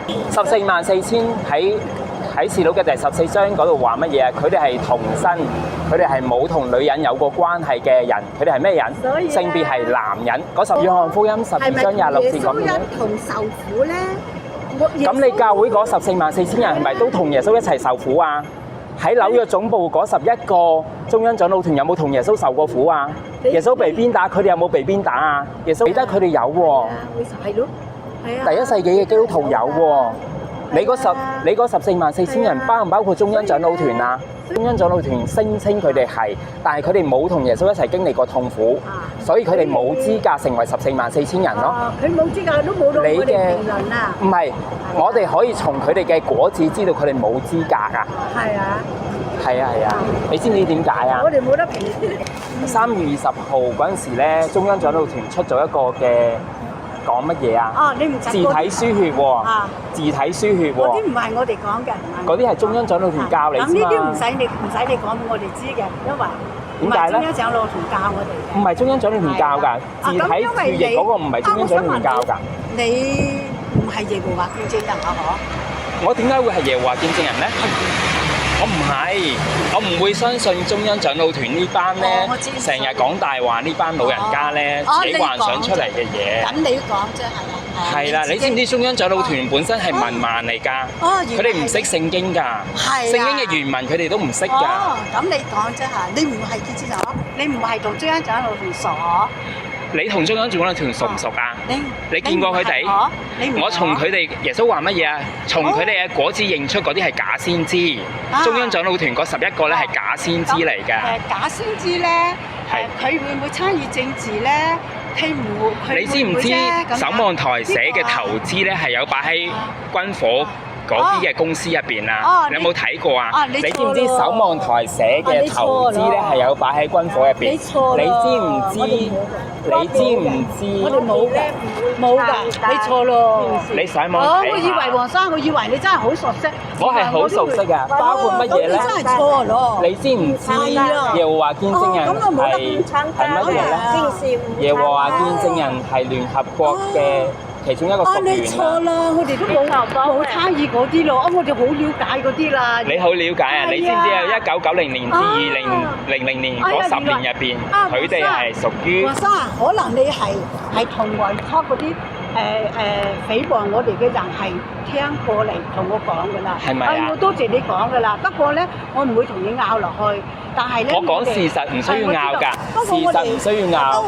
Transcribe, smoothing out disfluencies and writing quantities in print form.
144000喺《示錄》嘅第14章嗰度話乜嘢啊？佢哋係童身，佢哋係冇同女人有過關係嘅人，佢哋係咩人？性別係男人。嗰《約翰福音》12章26節講咩？係咪同受苦咧？咁你教會嗰144000人係咪都同耶穌一齊受苦啊？喺紐約總部嗰11個中央長老團有冇同耶穌受過苦啊？耶穌被鞭打，佢哋有冇被鞭打啊？耶穌記得佢哋有喎。係咯，係啊。第一世紀嘅基督徒有喎。你嗰144000人包唔包括中央長老團啊？中央長老團聲稱佢哋係，但係佢哋冇同耶穌一齊經歷過痛苦，所以佢哋冇資格成為144000人咯。佢冇資格都冇到我哋評論啊！唔係，我哋可以從佢哋嘅果子知道佢哋冇資格啊！係啊！係啊係啊！你知唔知點解啊？我哋冇得評。3月20號嗰陣時咧，中央長老團出咗一個嘅講乜嘢啊？哦，你唔字體輸血喎！啊！字體輸血喎！嗰啲唔係我哋講嘅，嗰啲係中央長老團教你啫嘛。咁呢啲唔使你講俾我哋知嘅，因為點解咧？中央長老團教我哋嘅。唔係中央長老團教㗎，字體血液嗰個唔係中央長老團教㗎。你唔係耶和華見證人啊？嗬？我點解會係耶和華見證人咧？我唔係，我唔會相信中央長老團呢班咧，成日講大話呢班老人家咧，自己幻想出嚟嘅嘢。咁你講啫係嘛？係啦，你知唔知中央長老團本身係文盲嚟㗎？佢哋唔識聖經㗎，聖經嘅原文佢哋都唔識㗎。哦，咁你講啫嚇，你唔係見證人，你唔係同中央長老團熟。你同中央長老團熟唔熟啊？你見過佢哋？我從佢哋耶穌話乜嘢啊？從佢哋嘅果子認出嗰啲係假先知。中央長老團嗰11個咧係假先知嚟㗎。假先知咧，佢會唔會參與政治咧？佢唔會。你知唔知守望台寫嘅投資咧係有擺喺軍火嗰啲嘅公司入邊啊？你有冇睇過啊？你知唔知守望台寫嘅投資咧係有擺喺軍火入邊？你知唔知？你知唔知？我哋冇嘅，冇㗎，你錯咯。你上網睇下。我以為黃生，我以為你真係好熟悉。我係好熟悉㗎，包括乜嘢咧？你真係錯咯。你知唔知耶和華見證人係乜嘢咧？耶和華見證人係聯合國嘅其中一個成員。你錯啦，我哋都冇參與嗰啲咯，我哋好了解嗰啲啦。你好了解啊？你知唔知啊？1990年至2000年嗰10年入邊，佢哋係屬於。黃生啊，可能你係同雲測嗰啲誹謗我哋嘅人係聽過嚟同我講㗎啦。係咪啊？我多謝你講㗎啦，不過咧，我唔會同你拗落去，但係咧。我講事實唔需要拗㗎，事實唔需要拗。